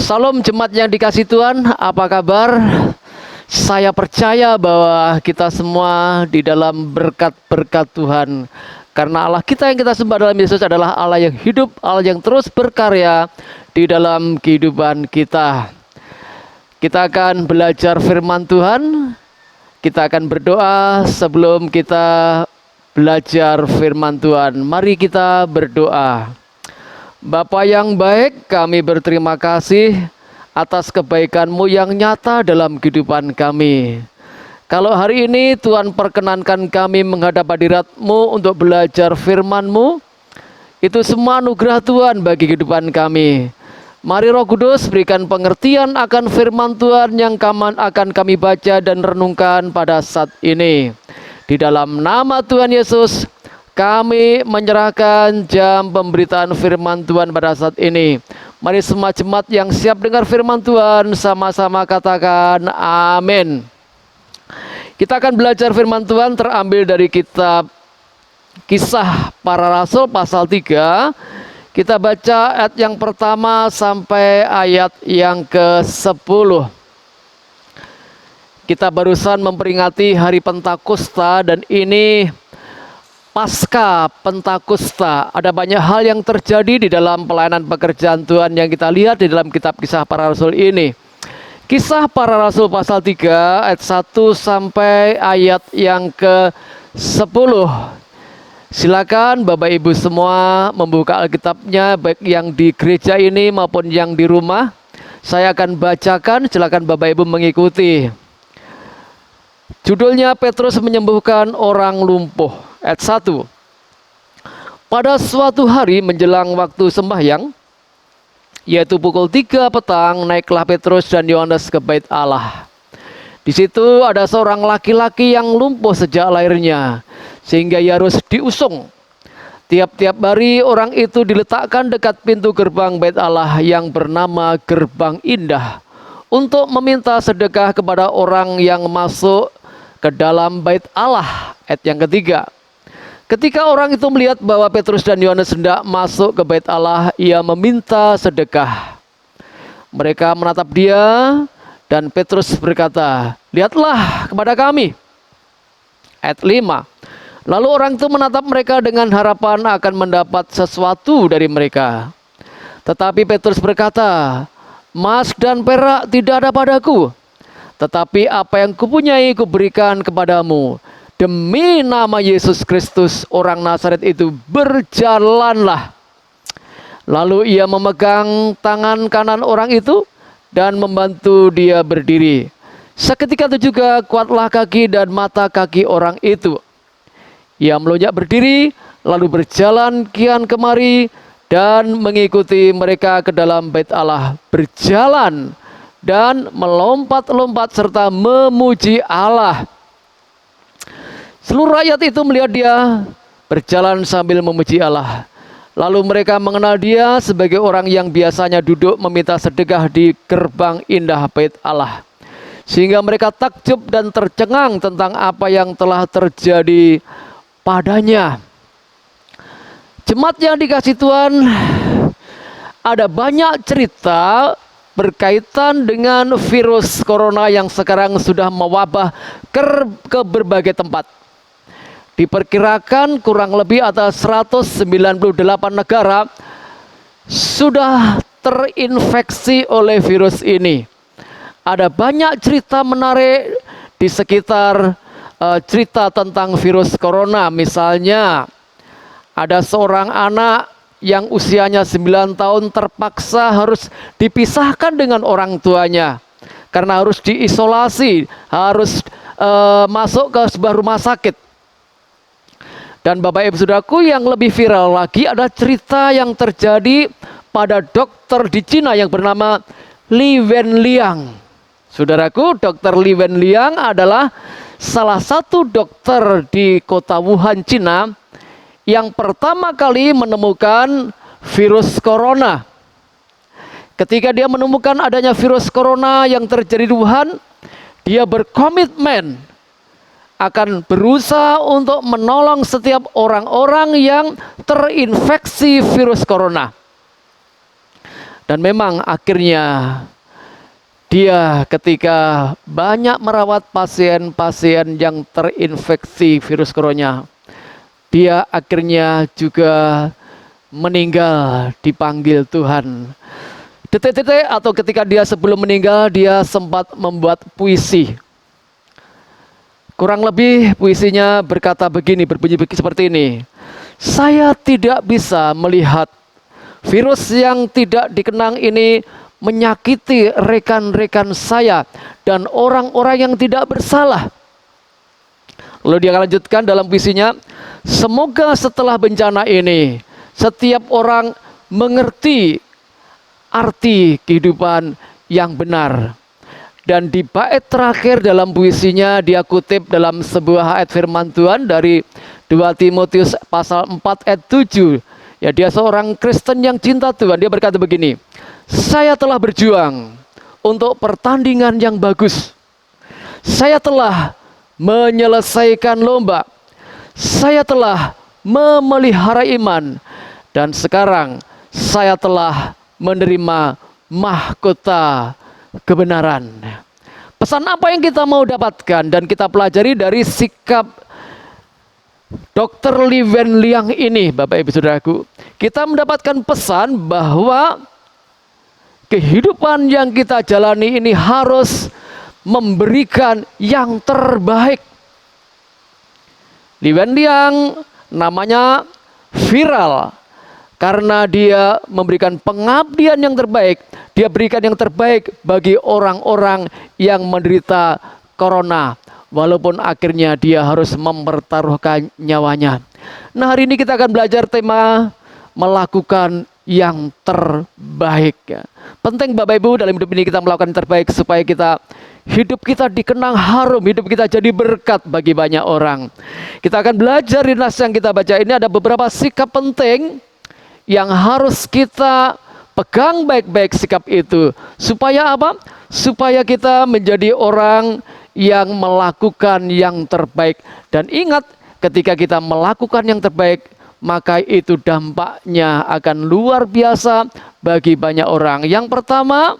Salam jemaat yang dikasih Tuhan, apa kabar? Saya percaya bahwa kita semua di dalam berkat-berkat Tuhan. Karena Allah kita yang kita sembah dalam Yesus adalah Allah yang hidup, Allah yang terus berkarya di dalam kehidupan kita. Kita akan belajar firman Tuhan. Kita akan berdoa sebelum kita belajar firman Tuhan. Mari kita berdoa. Bapa yang baik, kami berterima kasih atas kebaikan-Mu yang nyata dalam kehidupan kami. Kalau hari ini Tuhan perkenankan kami menghadap hadirat-Mu untuk belajar firman-Mu, itu semua anugerah Tuhan bagi kehidupan kami. Mari Roh Kudus berikan pengertian akan firman Tuhan yang akan kami baca dan renungkan pada saat ini. Di dalam nama Tuhan Yesus, kami menyerahkan jam pemberitaan firman Tuhan pada saat ini. Mari semua jemaat yang siap dengar firman Tuhan sama-sama katakan amin. Kita akan belajar firman Tuhan terambil dari kitab Kisah Para Rasul pasal 3. Kita baca ayat yang pertama sampai ayat yang ke-10. Kita barusan memperingati hari Pentakosta dan ini Pasca Pentakosta. Ada banyak hal yang terjadi di dalam pelayanan pekerjaan Tuhan yang kita lihat di dalam kitab Kisah Para Rasul ini. Kisah Para Rasul pasal 3 ayat 1 sampai ayat yang ke-10. Silakan Bapak Ibu semua membuka Alkitabnya, baik yang di gereja ini maupun yang di rumah. Saya akan bacakan, silakan Bapak Ibu mengikuti. Judulnya Petrus menyembuhkan orang lumpuh. Ayat 1. Pada suatu hari menjelang waktu sembahyang, yaitu pukul 3 petang, naiklah Petrus dan Yohanes ke bait Allah. Di situ ada seorang laki-laki yang lumpuh sejak lahirnya, sehingga ia harus diusung. Tiap-tiap hari orang itu diletakkan dekat pintu gerbang bait Allah yang bernama Gerbang Indah, untuk meminta sedekah kepada orang yang masuk ke dalam bait Allah. Ayat yang ketiga. Ketika orang itu melihat bahwa Petrus dan Yohanes hendak masuk ke bait Allah, ia meminta sedekah. Mereka menatap dia dan Petrus berkata, "Lihatlah kepada kami." Ayat 5. Lalu orang itu menatap mereka dengan harapan akan mendapat sesuatu dari mereka. Tetapi Petrus berkata, "Emas dan perak tidak ada padaku, tetapi apa yang kupunyai kuberikan kepadamu. Demi nama Yesus Kristus orang Nazaret itu, berjalanlah." Lalu ia memegang tangan kanan orang itu dan membantu dia berdiri. Seketika itu juga kuatlah kaki dan mata kaki orang itu. Ia melonjak berdiri, lalu berjalan kian kemari dan mengikuti mereka ke dalam bait Allah, berjalan dan melompat-lompat serta memuji Allah. Seluruh rakyat itu melihat dia berjalan sambil memuji Allah. Lalu mereka mengenal dia sebagai orang yang biasanya duduk meminta sedekah di gerbang indah bait Allah. Sehingga mereka takjub dan tercengang tentang apa yang telah terjadi padanya. Jemaat yang dikasih Tuhan, ada banyak cerita berkaitan dengan virus corona yang sekarang sudah mewabah ke berbagai tempat. Diperkirakan kurang lebih ada 198 negara sudah terinfeksi oleh virus ini. Ada banyak cerita menarik di sekitar cerita tentang virus corona. Misalnya ada seorang anak yang usianya 9 tahun terpaksa harus dipisahkan dengan orang tuanya karena harus diisolasi, harus masuk ke sebuah rumah sakit. Dan Bapak Ibu Saudaraku, yang lebih viral lagi ada cerita yang terjadi pada dokter di Cina yang bernama Li Wenliang. Saudaraku, dokter Li Wenliang adalah salah satu dokter di kota Wuhan, Cina yang pertama kali menemukan virus corona. Ketika dia menemukan adanya virus corona yang terjadi di Wuhan, dia berkomitmen akan berusaha untuk menolong setiap orang-orang yang terinfeksi virus corona. Dan memang akhirnya dia ketika banyak merawat pasien-pasien yang terinfeksi virus corona, dia akhirnya juga meninggal dipanggil Tuhan. Detik-detik atau ketika dia sebelum meninggal, dia sempat membuat puisi. Kurang lebih puisinya berkata begini, berbunyi seperti ini. Saya tidak bisa melihat virus yang tidak dikenang ini menyakiti rekan-rekan saya dan orang-orang yang tidak bersalah. Lalu dia lanjutkan dalam puisinya, semoga setelah bencana ini setiap orang mengerti arti kehidupan yang benar. Dan di bait terakhir dalam puisinya dia kutip dalam sebuah ayat firman Tuhan dari 2 Timotius pasal 4 ayat 7. Ya, dia seorang Kristen yang cinta Tuhan. Dia berkata begini, saya telah berjuang untuk pertandingan yang bagus. Saya telah menyelesaikan lomba. Saya telah memelihara iman. Dan sekarang saya telah menerima mahkota kebenaran. Pesan apa yang kita mau dapatkan dan kita pelajari dari sikap Dr. Li Wenliang ini, Bapak Ibu Saudaraku? Kita mendapatkan pesan bahwa kehidupan yang kita jalani ini harus memberikan yang terbaik. Li Wenliang namanya viral karena dia memberikan pengabdian yang terbaik. Dia berikan yang terbaik bagi orang-orang yang menderita corona, walaupun akhirnya dia harus mempertaruhkan nyawanya. Nah, hari ini kita akan belajar tema melakukan yang terbaik. Penting Bapak Ibu dalam hidup ini kita melakukan yang terbaik supaya hidup kita dikenang harum, hidup kita jadi berkat bagi banyak orang. Kita akan belajar di nas yang kita baca ini ada beberapa sikap penting yang harus kita pegang baik-baik sikap itu. Supaya apa? Supaya kita menjadi orang yang melakukan yang terbaik. Dan ingat, ketika kita melakukan yang terbaik, maka itu dampaknya akan luar biasa bagi banyak orang. Yang pertama,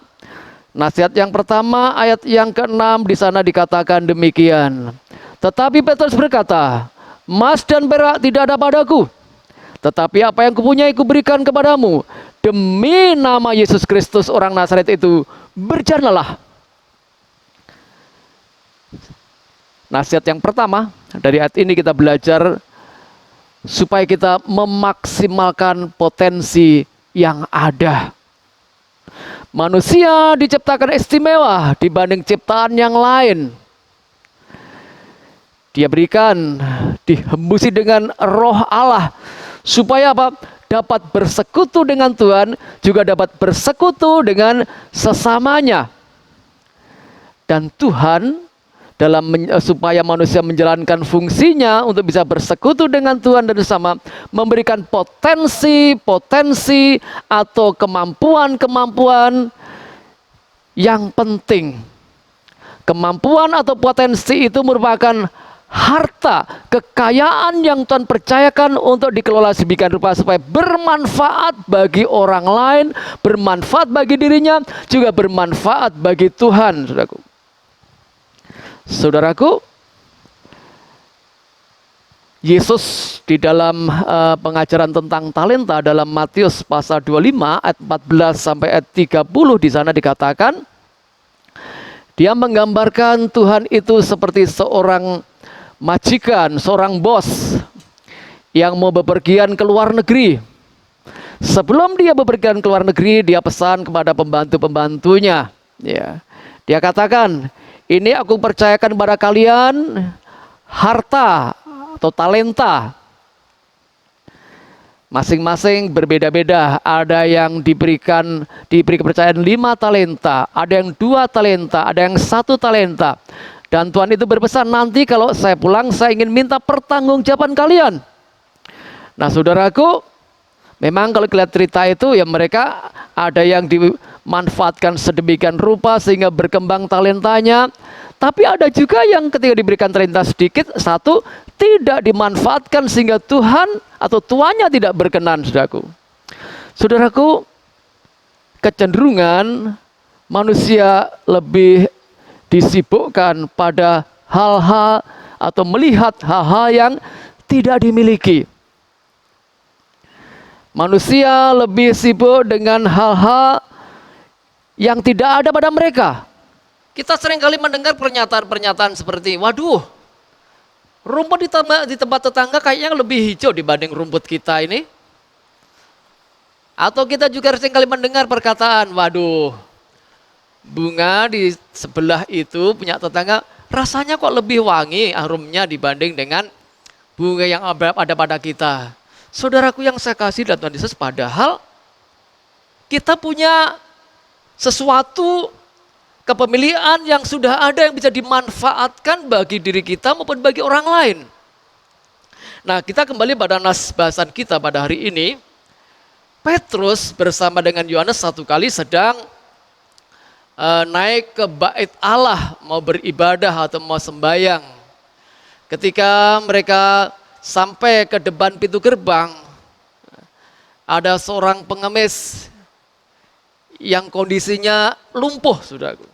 nasihat yang pertama ayat yang ke-6 di sana dikatakan demikian. Tetapi Petrus berkata, emas dan perak tidak ada padaku, tetapi apa yang kupunyai kuberikan kepadamu. Demi nama Yesus Kristus orang Nazaret itu, berjalanlah. Nasihat yang pertama dari ayat ini kita belajar supaya kita memaksimalkan potensi yang ada. Manusia diciptakan istimewa dibanding ciptaan yang lain. Dia dihembusi dengan roh Allah. Supaya apa? Dapat bersekutu dengan Tuhan, juga dapat bersekutu dengan sesamanya. Dan Tuhan supaya manusia menjalankan fungsinya untuk bisa bersekutu dengan Tuhan dan sesama, memberikan potensi atau kemampuan yang penting. Kemampuan atau potensi itu merupakan harta, kekayaan yang Tuhan percayakan untuk dikelola sedemikian rupa supaya bermanfaat bagi orang lain, bermanfaat bagi dirinya, juga bermanfaat bagi Tuhan, saudaraku. Saudaraku, Yesus di dalam pengajaran tentang talenta dalam Matius pasal 25 ayat 14 sampai ayat 30 di sana dikatakan, dia menggambarkan Tuhan itu seperti seorang majikan, seorang bos yang mau bepergian ke luar negeri. Sebelum dia bepergian ke luar negeri, dia pesan kepada pembantu-pembantunya. Ya, dia katakan, ini aku percayakan kepada kalian harta atau talenta. Masing-masing berbeda-beda. Ada yang diberi kepercayaan 5 talenta, ada yang 2 talenta, ada yang 1 talenta. Dan Tuhan itu berpesan, nanti kalau saya pulang saya ingin minta pertanggungjawaban kalian. Nah, saudaraku, memang kalau lihat cerita itu ya mereka ada yang dimanfaatkan sedemikian rupa sehingga berkembang talentanya. Tapi ada juga yang ketika diberikan talenta sedikit, 1 tidak dimanfaatkan sehingga Tuhan atau tuannya tidak berkenan, saudaraku. Saudaraku, kecenderungan manusia lebih disibukkan pada hal-hal atau melihat hal-hal yang tidak dimiliki. Manusia lebih sibuk dengan hal-hal yang tidak ada pada mereka. Kita seringkali mendengar pernyataan-pernyataan seperti, waduh, rumput di tempat tetangga kayaknya lebih hijau dibanding rumput kita ini. Atau kita juga seringkali mendengar perkataan, waduh, bunga di sebelah itu punya tetangga rasanya kok lebih wangi aromanya dibanding dengan bunga yang ada pada kita. Saudaraku yang saya kasih dalam Tuhan Yesus, padahal kita punya sesuatu kepemilikan yang sudah ada yang bisa dimanfaatkan bagi diri kita maupun bagi orang lain. Nah, kita kembali pada nas bahasan kita pada hari ini. Petrus bersama dengan Yohanes satu kali sedang naik ke bait Allah, mau beribadah atau mau sembahyang. Ketika mereka sampai ke depan pintu gerbang, ada seorang pengemis yang kondisinya lumpuh, saudaraku.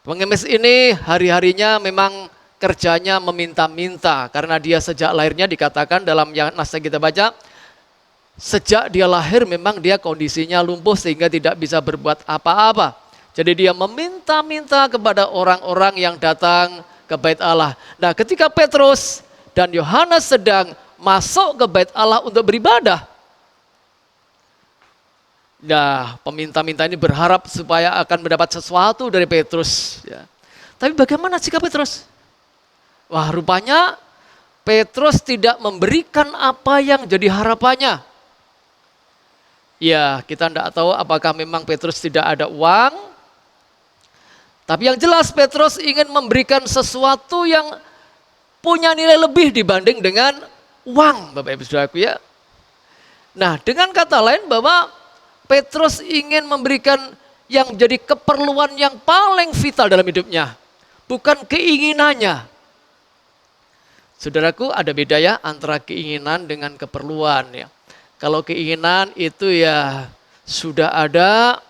Pengemis ini hari-harinya memang kerjanya meminta-minta, karena dia sejak lahirnya dikatakan dalam yang nas yang kita baca, sejak dia lahir memang dia kondisinya lumpuh sehingga tidak bisa berbuat apa-apa. Jadi dia meminta-minta kepada orang-orang yang datang ke bait Allah. Nah, ketika Petrus dan Yohanes sedang masuk ke bait Allah untuk beribadah, nah, peminta-minta ini berharap supaya akan mendapat sesuatu dari Petrus. Ya. Tapi bagaimana sikap Petrus? Wah, rupanya Petrus tidak memberikan apa yang jadi harapannya. Ya, kita tidak tahu apakah memang Petrus tidak ada uang. Tapi yang jelas Petrus ingin memberikan sesuatu yang punya nilai lebih dibanding dengan uang, Bapak Ibu Saudaraku ya. Nah, dengan kata lain bahwa Petrus ingin memberikan yang jadi keperluan yang paling vital dalam hidupnya, bukan keinginannya. Saudaraku, ada beda ya antara keinginan dengan keperluan ya. Kalau keinginan itu ya sudah ada,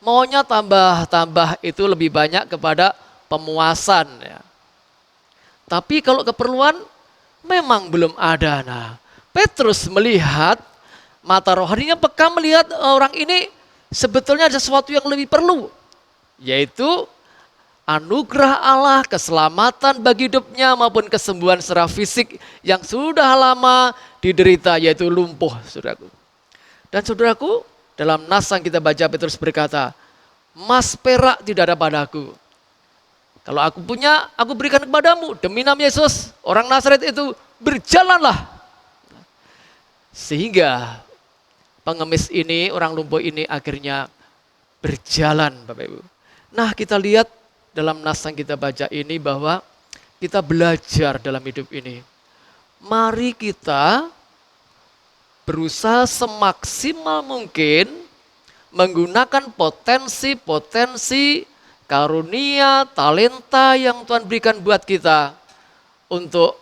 maunya tambah-tambah itu lebih banyak kepada pemuasan ya. Tapi kalau keperluan memang belum ada. Nah, Petrus melihat, mata rohaninya peka melihat orang ini sebetulnya ada sesuatu yang lebih perlu, yaitu anugerah Allah, keselamatan bagi hidupnya maupun kesembuhan secara fisik yang sudah lama diderita, yaitu lumpuh, saudaraku. Dan saudaraku, dalam nas yang kita baca Petrus berkata, emas perak tidak ada padaku. Kalau aku punya, aku berikan kepadamu. Demi nama Yesus, orang Nazaret itu, berjalanlah. Sehingga pengemis ini, orang lumpuh ini akhirnya berjalan, Bapak Ibu. Nah, kita lihat dalam nas yang kita baca ini bahwa kita belajar dalam hidup ini. Mari kita berusaha semaksimal mungkin menggunakan potensi-potensi karunia, talenta yang Tuhan berikan buat kita untuk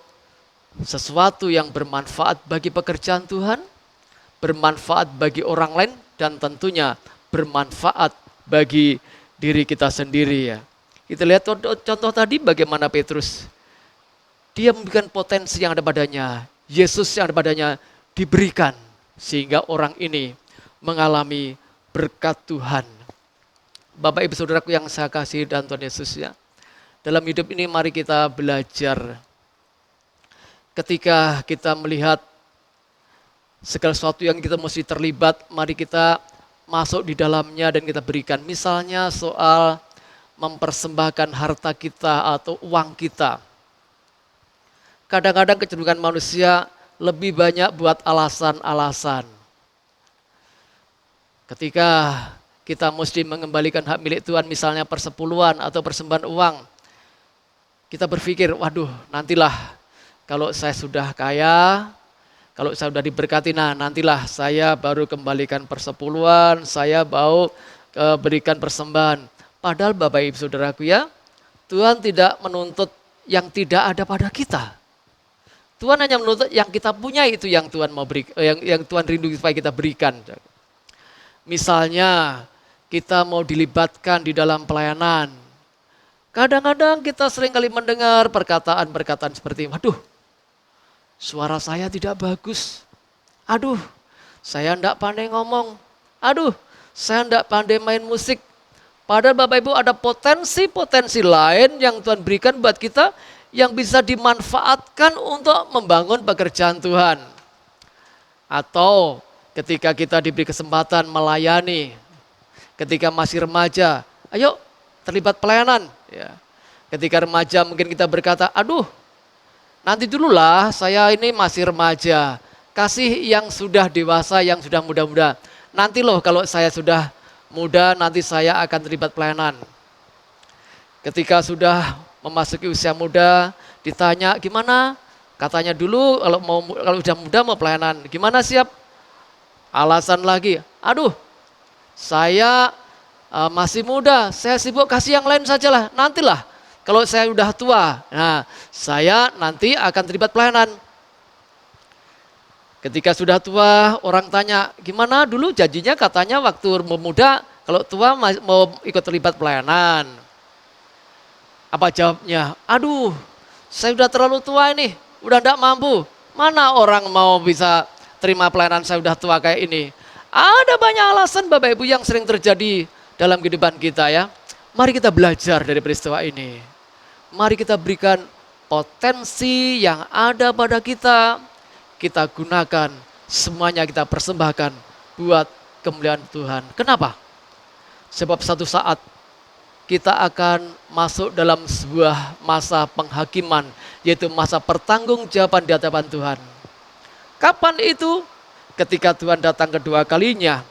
sesuatu yang bermanfaat bagi pekerjaan Tuhan, bermanfaat bagi orang lain, dan tentunya bermanfaat bagi diri kita sendiri ya. Kita lihat contoh tadi bagaimana Petrus, dia memberikan potensi yang ada padanya, Yesus yang ada padanya diberikan sehingga orang ini mengalami berkat Tuhan. Bapak Ibu Saudaraku yang saya kasih dan Tuhan Yesus ya, dalam hidup ini mari kita belajar. Ketika kita melihat segala sesuatu yang kita mesti terlibat, mari kita masuk di dalamnya dan kita berikan. Misalnya soal mempersembahkan harta kita atau uang kita. Kadang-kadang kecenderungan manusia lebih banyak buat alasan-alasan. Ketika kita mesti mengembalikan hak milik Tuhan, misalnya persepuluhan atau persembahan uang, kita berpikir, waduh nantilah kalau saya sudah kaya, kalau saya sudah diberkati, nah nantilah saya baru kembalikan persepuluhan, saya mau berikan persembahan. Padahal Bapak Ibu Saudaraku ya, Tuhan tidak menuntut yang tidak ada pada kita. Tuhan hanya menuntut yang kita punya itu yang Tuhan mau beri, yang Tuhan rindu supaya kita berikan. Misalnya kita mau dilibatkan di dalam pelayanan. Kadang-kadang kita sering kali mendengar perkataan-perkataan seperti, waduh, suara saya tidak bagus. Aduh, saya tidak pandai ngomong. Aduh, saya tidak pandai main musik. Padahal Bapak Ibu ada potensi-potensi lain yang Tuhan berikan buat kita yang bisa dimanfaatkan untuk membangun pekerjaan Tuhan. Atau ketika kita diberi kesempatan melayani, ketika masih remaja, ayo terlibat pelayanan. Ya. Ketika remaja mungkin kita berkata, aduh nanti dululah saya ini masih remaja. Kasih yang sudah dewasa, yang sudah muda-muda. Nanti loh kalau saya sudah muda nanti saya akan terlibat pelayanan. Ketika sudah memasuki usia muda ditanya gimana? Katanya dulu kalau sudah muda mau pelayanan. Gimana siap? Alasan lagi, aduh saya masih muda, saya sibuk kasih yang lain sajalah. Nantilah kalau saya udah tua, nah saya nanti akan terlibat pelayanan. Ketika sudah tua, orang tanya, gimana dulu janjinya katanya waktu muda, kalau tua mau ikut terlibat pelayanan. Apa jawabnya? Aduh, saya udah terlalu tua ini, udah tidak mampu. Mana orang mau bisa terima pelayanan saya udah tua kayak ini. Ada banyak alasan Bapak Ibu yang sering terjadi dalam kehidupan kita ya. Mari kita belajar dari peristiwa ini. Mari kita berikan potensi yang ada pada kita gunakan, semuanya kita persembahkan buat kemuliaan Tuhan. Kenapa? Sebab satu saat kita akan masuk dalam sebuah masa penghakiman, yaitu masa pertanggungjawaban di hadapan Tuhan. Kapan itu? Ketika Tuhan datang kedua kalinya,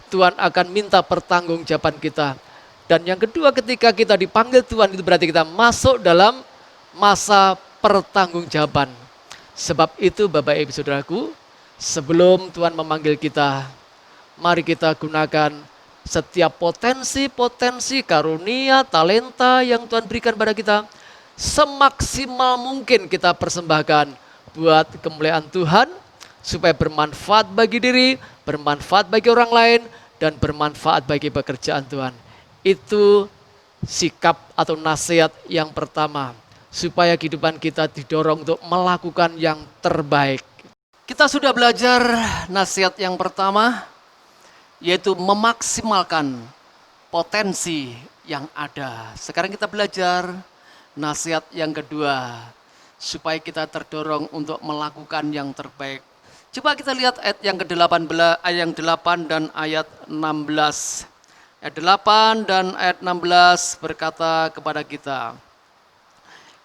Tuhan akan minta pertanggungjawaban kita. Dan yang kedua ketika kita dipanggil Tuhan itu berarti kita masuk dalam masa pertanggungjawaban. Sebab itu Bapak Ibu Saudaraku, sebelum Tuhan memanggil kita, mari kita gunakan setiap potensi-potensi karunia, talenta yang Tuhan berikan pada kita. Semaksimal mungkin kita persembahkan buat kemuliaan Tuhan, supaya bermanfaat bagi diri, bermanfaat bagi orang lain, dan bermanfaat bagi pekerjaan Tuhan. Itu sikap atau nasihat yang pertama. Supaya kehidupan kita didorong untuk melakukan yang terbaik. Kita sudah belajar nasihat yang pertama, yaitu memaksimalkan potensi yang ada. Sekarang kita belajar nasihat yang kedua, supaya kita terdorong untuk melakukan yang terbaik. Coba kita lihat ayat yang ke-18, ayat yang 8 dan ayat 16. Ayat 8 dan ayat 16 berkata kepada kita,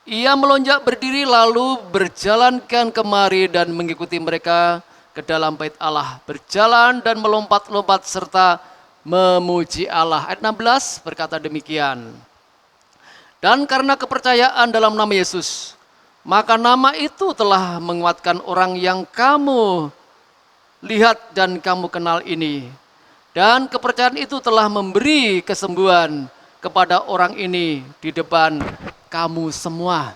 ia melonjak berdiri lalu berjalan kemari dan mengikuti mereka ke dalam bait Allah. Berjalan dan melompat-lompat serta memuji Allah. Ayat 16 berkata demikian. Dan karena kepercayaan dalam nama Yesus, maka nama itu telah menguatkan orang yang kamu lihat dan kamu kenal ini. Dan kepercayaan itu telah memberi kesembuhan kepada orang ini di depan kamu semua.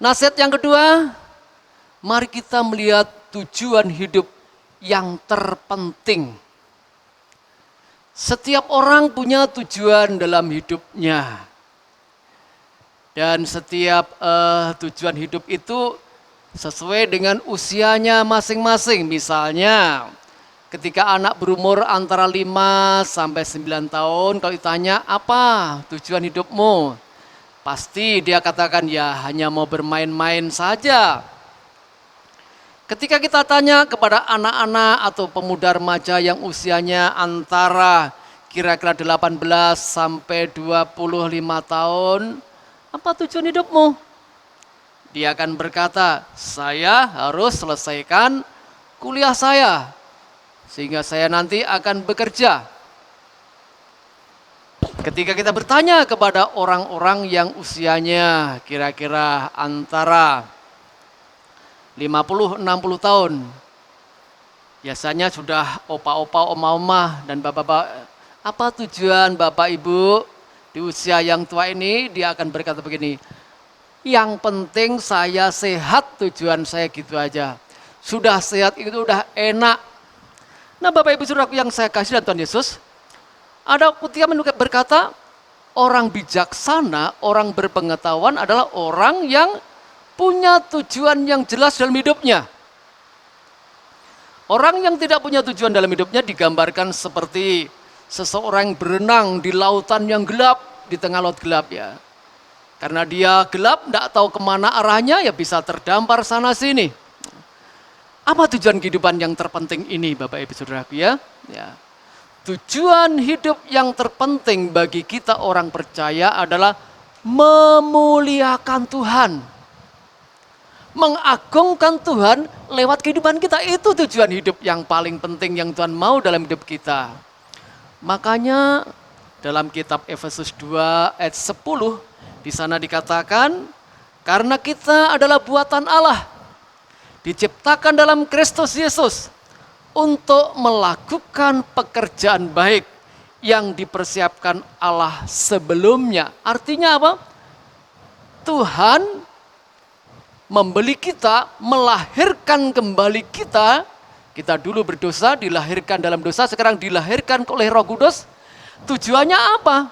Nasihat yang kedua, mari kita melihat tujuan hidup yang terpenting. Setiap orang punya tujuan dalam hidupnya. Dan setiap tujuan hidup itu sesuai dengan usianya masing-masing. Misalnya, ketika anak berumur antara 5 sampai 9 tahun, kalau ditanya apa tujuan hidupmu? Pasti dia katakan ya hanya mau bermain-main saja. Ketika kita tanya kepada anak-anak atau pemuda remaja yang usianya antara kira-kira 18 sampai 25 tahun, apa tujuan hidupmu? Dia akan berkata, saya harus selesaikan kuliah saya, sehingga saya nanti akan bekerja. Ketika kita bertanya kepada orang-orang yang usianya kira-kira antara 50-60 tahun, biasanya sudah opa-opa, oma-oma, dan bapak-bapak, apa tujuan Bapak Ibu di usia yang tua ini? Dia akan berkata begini, yang penting saya sehat, tujuan saya gitu aja. Sudah sehat itu udah enak. Nah Bapak Ibu Saudaraku yang saya kasih dan Tuhan Yesus, ada kutipan berkata, orang bijaksana, orang berpengetahuan adalah orang yang punya tujuan yang jelas dalam hidupnya. Orang yang tidak punya tujuan dalam hidupnya digambarkan seperti seseorang berenang di lautan yang gelap, di tengah laut gelap ya. Karena dia gelap, tidak tahu kemana arahnya, ya bisa terdampar sana sini. Apa tujuan kehidupan yang terpenting ini Bapak Ibu Saudaraku ya? Tujuan hidup yang terpenting bagi kita orang percaya adalah memuliakan Tuhan. Mengagungkan Tuhan lewat kehidupan kita, itu tujuan hidup yang paling penting yang Tuhan mau dalam hidup kita. Makanya dalam kitab Efesus 2 ayat 10 di sana dikatakan, karena kita adalah buatan Allah, diciptakan dalam Kristus Yesus untuk melakukan pekerjaan baik yang dipersiapkan Allah sebelumnya. Artinya apa? Tuhan membeli kita, melahirkan kembali kita. Kita dulu berdosa, dilahirkan dalam dosa, sekarang dilahirkan oleh Roh Kudus. Tujuannya apa?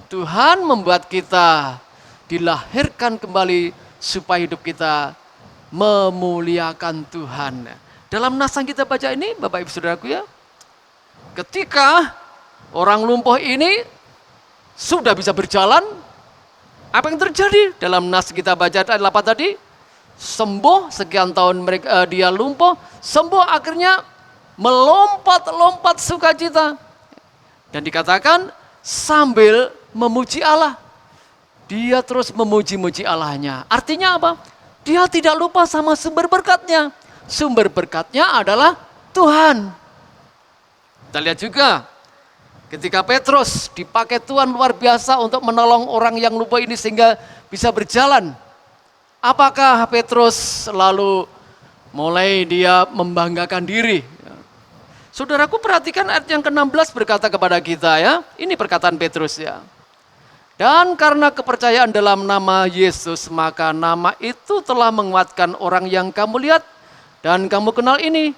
Tuhan membuat kita dilahirkan kembali supaya hidup kita memuliakan Tuhan. Dalam nas yang kita baca ini, Bapak Ibu Saudaraku ya, ketika orang lumpuh ini sudah bisa berjalan, apa yang terjadi? Dalam nas kita baca ayat 8 tadi, sembuh, sekian tahun dia lumpuh, sembuh akhirnya melompat-lompat sukacita. Dan dikatakan sambil memuji Allah. Dia terus memuji-muji Allahnya. Artinya apa? Dia tidak lupa sama sumber berkatnya. Sumber berkatnya adalah Tuhan. Kita lihat juga ketika Petrus dipakai Tuhan luar biasa untuk menolong orang yang lumpuh ini sehingga bisa berjalan. Apakah Petrus lalu mulai dia membanggakan diri? Saudaraku perhatikan ayat yang ke-16 berkata kepada kita ya. Ini perkataan Petrus ya. Dan karena kepercayaan dalam nama Yesus, maka nama itu telah menguatkan orang yang kamu lihat dan kamu kenal ini.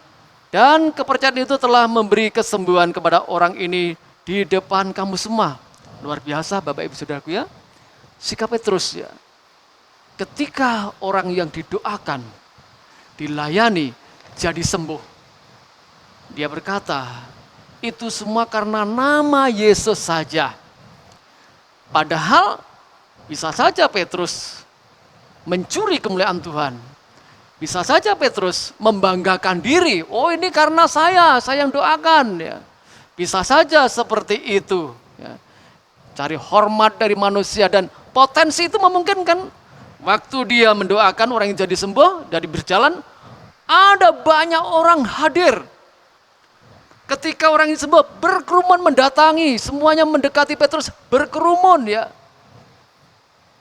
Dan kepercayaan itu telah memberi kesembuhan kepada orang ini di depan kamu semua. Luar biasa Bapak Ibu Saudaraku ya. Sikap Petrus ya. Ketika orang yang didoakan, dilayani, jadi sembuh. Dia berkata, itu semua karena nama Yesus saja. Padahal bisa saja Petrus mencuri kemuliaan Tuhan. Bisa saja Petrus membanggakan diri. Oh ini karena saya yang doakan. Ya. Bisa saja seperti itu. Ya. Cari hormat dari manusia dan potensi itu memungkinkan. Waktu dia mendoakan orang yang jadi sembuh, dari berjalan, ada banyak orang hadir. Ketika orang ini sembuh, berkerumun mendatangi, semuanya mendekati Petrus, berkerumun ya.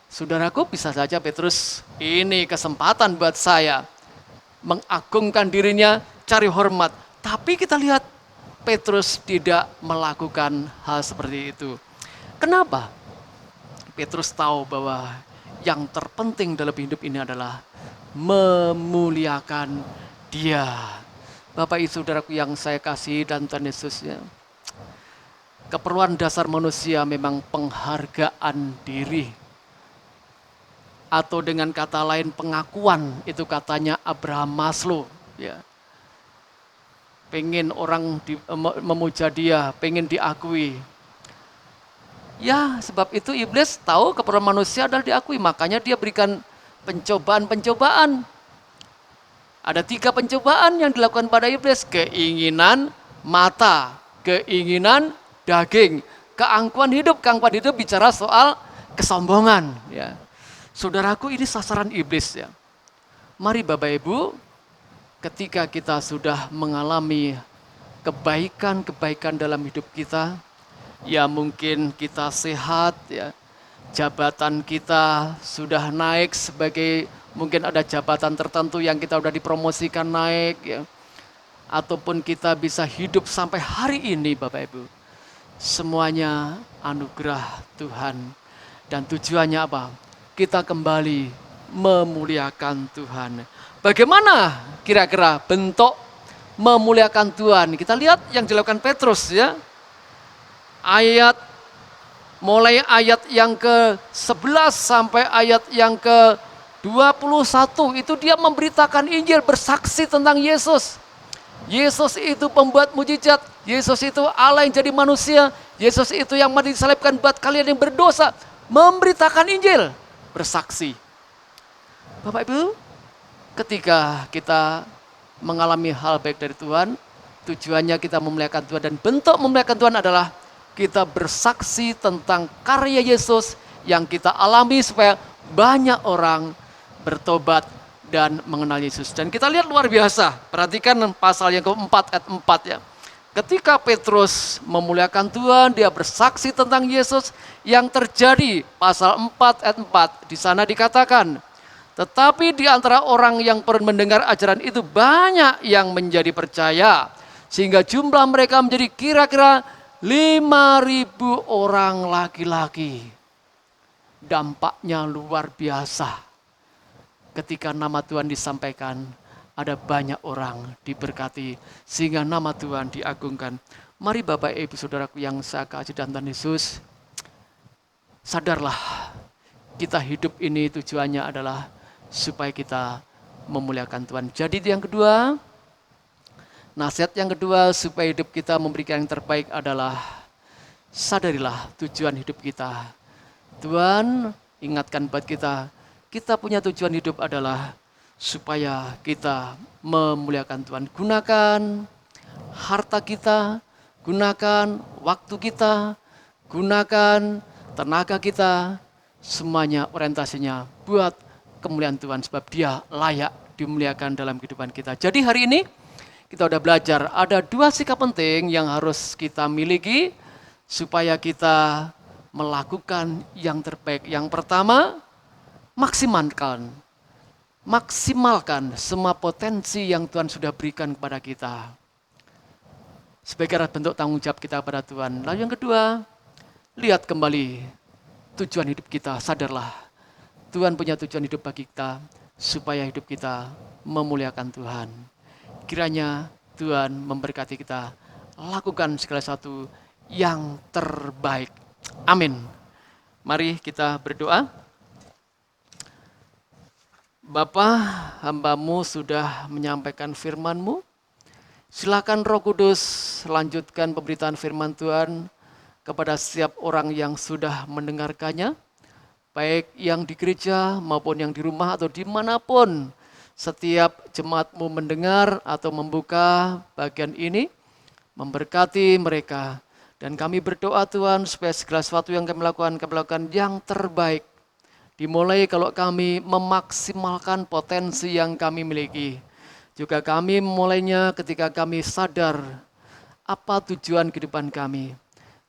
Saudaraku, bisa saja Petrus, ini kesempatan buat saya mengagungkan dirinya, cari hormat. Tapi kita lihat Petrus tidak melakukan hal seperti itu. Kenapa? Petrus tahu bahwa yang terpenting dalam hidup ini adalah memuliakan Dia. Bapak Ibu Saudaraku yang saya kasih dan Tuhan Yesus ya. Keperluan dasar manusia memang penghargaan diri. Atau dengan kata lain pengakuan, itu katanya Abraham Maslow. Ya. Pengen orang memuja dia, pengen diakui. Ya sebab itu iblis tahu keperluan manusia adalah diakui, makanya dia berikan pencobaan-pencobaan. Ada 3 pencobaan yang dilakukan pada iblis. Keinginan mata, keinginan daging, keangkuhan hidup. Keangkuhan hidup bicara soal kesombongan. Ya. Saudaraku ini sasaran iblis ya. Mari Bapak Ibu, ketika kita sudah mengalami kebaikan-kebaikan dalam hidup kita, ya mungkin kita sehat ya, jabatan kita sudah naik sebagai, mungkin ada jabatan tertentu yang kita udah dipromosikan naik ya. Ataupun kita bisa hidup sampai hari ini Bapak Ibu. Semuanya anugerah Tuhan. Dan tujuannya apa? Kita kembali memuliakan Tuhan. Bagaimana kira-kira bentuk memuliakan Tuhan. Kita lihat yang dilakukan Petrus ya. Mulai ayat yang ke-11 sampai ayat yang ke-21 itu dia memberitakan Injil, bersaksi tentang Yesus. Yesus itu pembuat mujizat, Yesus itu Allah yang jadi manusia, Yesus itu yang mati disalibkan buat kalian yang berdosa, memberitakan Injil, bersaksi. Bapak Ibu, ketika kita mengalami hal baik dari Tuhan, tujuannya kita memuliakan Tuhan, dan bentuk memuliakan Tuhan adalah kita bersaksi tentang karya Yesus yang kita alami supaya banyak orang bertobat dan mengenal Yesus. Dan kita lihat luar biasa, perhatikan pasal yang keempat ayat 4 ya. Ketika Petrus memuliakan Tuhan, dia bersaksi tentang Yesus yang terjadi. Pasal 4 ayat 4, di sana dikatakan, tetapi di antara orang yang mendengar ajaran itu banyak yang menjadi percaya. Sehingga jumlah mereka menjadi kira-kira 5.000 orang laki-laki. Dampaknya luar biasa. Ketika nama Tuhan disampaikan, ada banyak orang diberkati sehingga nama Tuhan diagungkan. Mari Bapak Ibu Saudaraku yang saya kasih dalam Tuhan Yesus, sadarlah kita hidup ini tujuannya adalah supaya kita memuliakan Tuhan. Jadi yang kedua, nasihat yang kedua supaya hidup kita memberikan yang terbaik adalah sadarilah tujuan hidup kita. Tuhan ingatkan buat kita punya tujuan hidup adalah supaya kita memuliakan Tuhan. Gunakan harta kita, gunakan waktu kita, gunakan tenaga kita, semuanya orientasinya buat kemuliaan Tuhan, sebab Dia layak dimuliakan dalam kehidupan kita. Jadi hari ini kita udah belajar ada 2 sikap penting yang harus kita miliki supaya kita melakukan yang terbaik. Yang pertama, maksimalkan semua potensi yang Tuhan sudah berikan kepada kita sebagai bentuk tanggung jawab kita kepada Tuhan. Lalu yang kedua, lihat kembali tujuan hidup kita. Sadarlah Tuhan punya tujuan hidup bagi kita supaya hidup kita memuliakan Tuhan. Kiranya Tuhan memberkati kita, lakukan segala sesuatu yang terbaik. Amin. Mari kita berdoa. Bapa, hamba-Mu sudah menyampaikan firman-Mu. Silakan Roh Kudus lanjutkan pemberitaan firman Tuhan kepada setiap orang yang sudah mendengarkannya, baik yang di gereja maupun yang di rumah atau dimanapun setiap jemaat-Mu mendengar atau membuka bagian ini, memberkati mereka. Dan kami berdoa Tuhan supaya segala sesuatu yang kami lakukan yang terbaik. Dimulai kalau kami memaksimalkan potensi yang kami miliki. Juga kami memulainya ketika kami sadar apa tujuan kehidupan kami.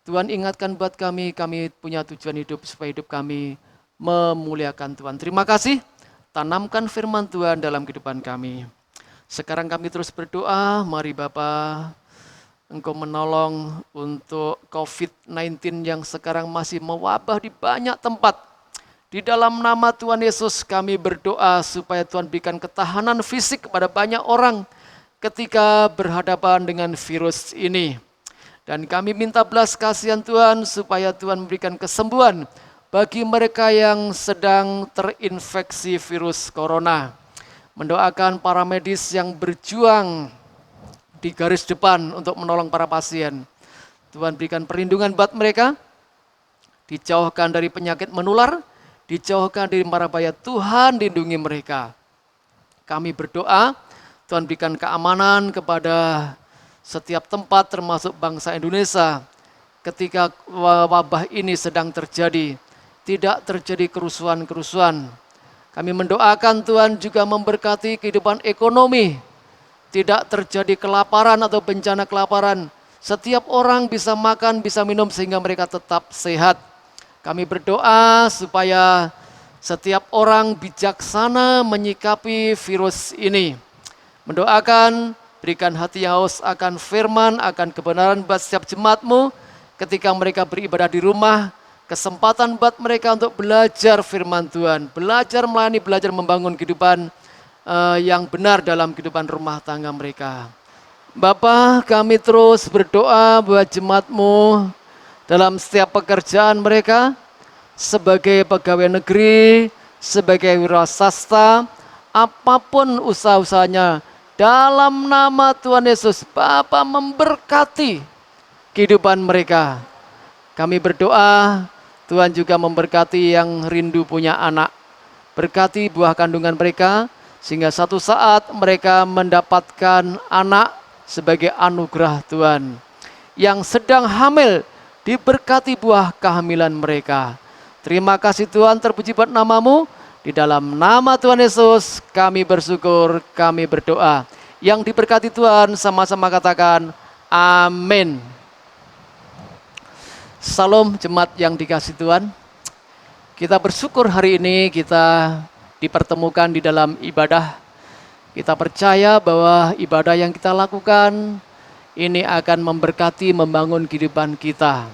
Tuhan ingatkan buat kami punya tujuan hidup supaya hidup kami memuliakan Tuhan. Terima kasih, tanamkan firman Tuhan dalam kehidupan kami. Sekarang kami terus berdoa, mari Bapa, Engkau menolong untuk COVID-19 yang sekarang masih mewabah di banyak tempat. Di dalam nama Tuhan Yesus kami berdoa supaya Tuhan berikan ketahanan fisik kepada banyak orang ketika berhadapan dengan virus ini. Dan kami minta belas kasihan Tuhan supaya Tuhan memberikan kesembuhan bagi mereka yang sedang terinfeksi virus corona. Mendoakan para medis yang berjuang di garis depan untuk menolong para pasien. Tuhan berikan perlindungan buat mereka, dijauhkan dari penyakit menular, dijauhkan dari mara bahaya. Tuhan lindungi mereka. Kami berdoa, Tuhan berikan keamanan kepada setiap tempat termasuk bangsa Indonesia. Ketika wabah ini sedang terjadi, tidak terjadi kerusuhan-kerusuhan. Kami mendoakan Tuhan juga memberkati kehidupan ekonomi. Tidak terjadi kelaparan atau bencana kelaparan. Setiap orang bisa makan, bisa minum sehingga mereka tetap sehat. Kami berdoa supaya setiap orang bijaksana menyikapi virus ini. Mendoakan, berikan hati yang haus akan firman, akan kebenaran buat setiap jemaat-Mu. Ketika mereka beribadah di rumah, kesempatan buat mereka untuk belajar firman Tuhan. Belajar melayani, belajar membangun kehidupan yang benar dalam kehidupan rumah tangga mereka. Bapa, kami terus berdoa buat jemaat-Mu dalam setiap pekerjaan mereka, sebagai pegawai negeri, sebagai wiraswasta, apapun usaha-usahanya, dalam nama Tuhan Yesus, Bapa memberkati kehidupan mereka. Kami berdoa, Tuhan juga memberkati yang rindu punya anak. Berkati buah kandungan mereka, sehingga satu saat mereka mendapatkan anak sebagai anugerah Tuhan. Yang sedang hamil, diberkati buah kehamilan mereka. Terima kasih Tuhan, terpuji buat nama-Mu. Di dalam nama Tuhan Yesus, kami bersyukur, kami berdoa. Yang diberkati Tuhan, sama-sama katakan, amin. Salam jemaat yang dikasih Tuhan. Kita bersyukur hari ini kita dipertemukan di dalam ibadah. Kita percaya bahwa ibadah yang kita lakukan ini akan memberkati, membangun kehidupan kita.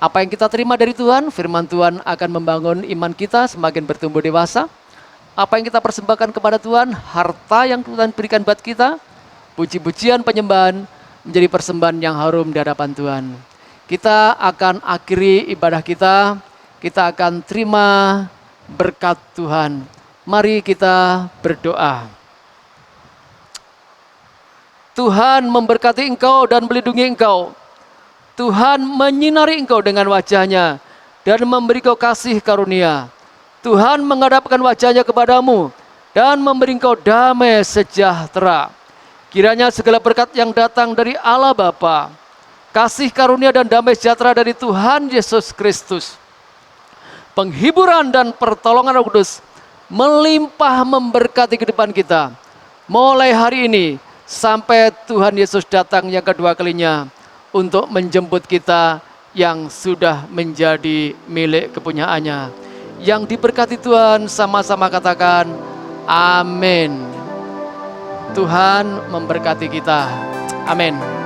Apa yang kita terima dari Tuhan, firman Tuhan akan membangun iman kita semakin bertumbuh dewasa. Apa yang kita persembahkan kepada Tuhan, harta yang Tuhan berikan buat kita, puji-pujian penyembahan menjadi persembahan yang harum di hadapan Tuhan. Kita akan akhiri ibadah kita akan terima berkat Tuhan. Mari kita berdoa. Tuhan memberkati engkau dan melindungi engkau. Tuhan menyinari engkau dengan wajah-Nya dan memberi kau kasih karunia. Tuhan menghadapkan wajah-Nya kepadamu dan memberi engkau damai sejahtera. Kiranya segala berkat yang datang dari Allah Bapa, kasih karunia dan damai sejahtera dari Tuhan Yesus Kristus, penghiburan dan pertolongan Roh Kudus melimpah memberkati kehidupan kita mulai hari ini sampai Tuhan Yesus datang yang kedua kalinya untuk menjemput kita yang sudah menjadi milik kepunyaannya. Yang diberkati Tuhan, sama-sama katakan amin. Tuhan memberkati kita. Amin.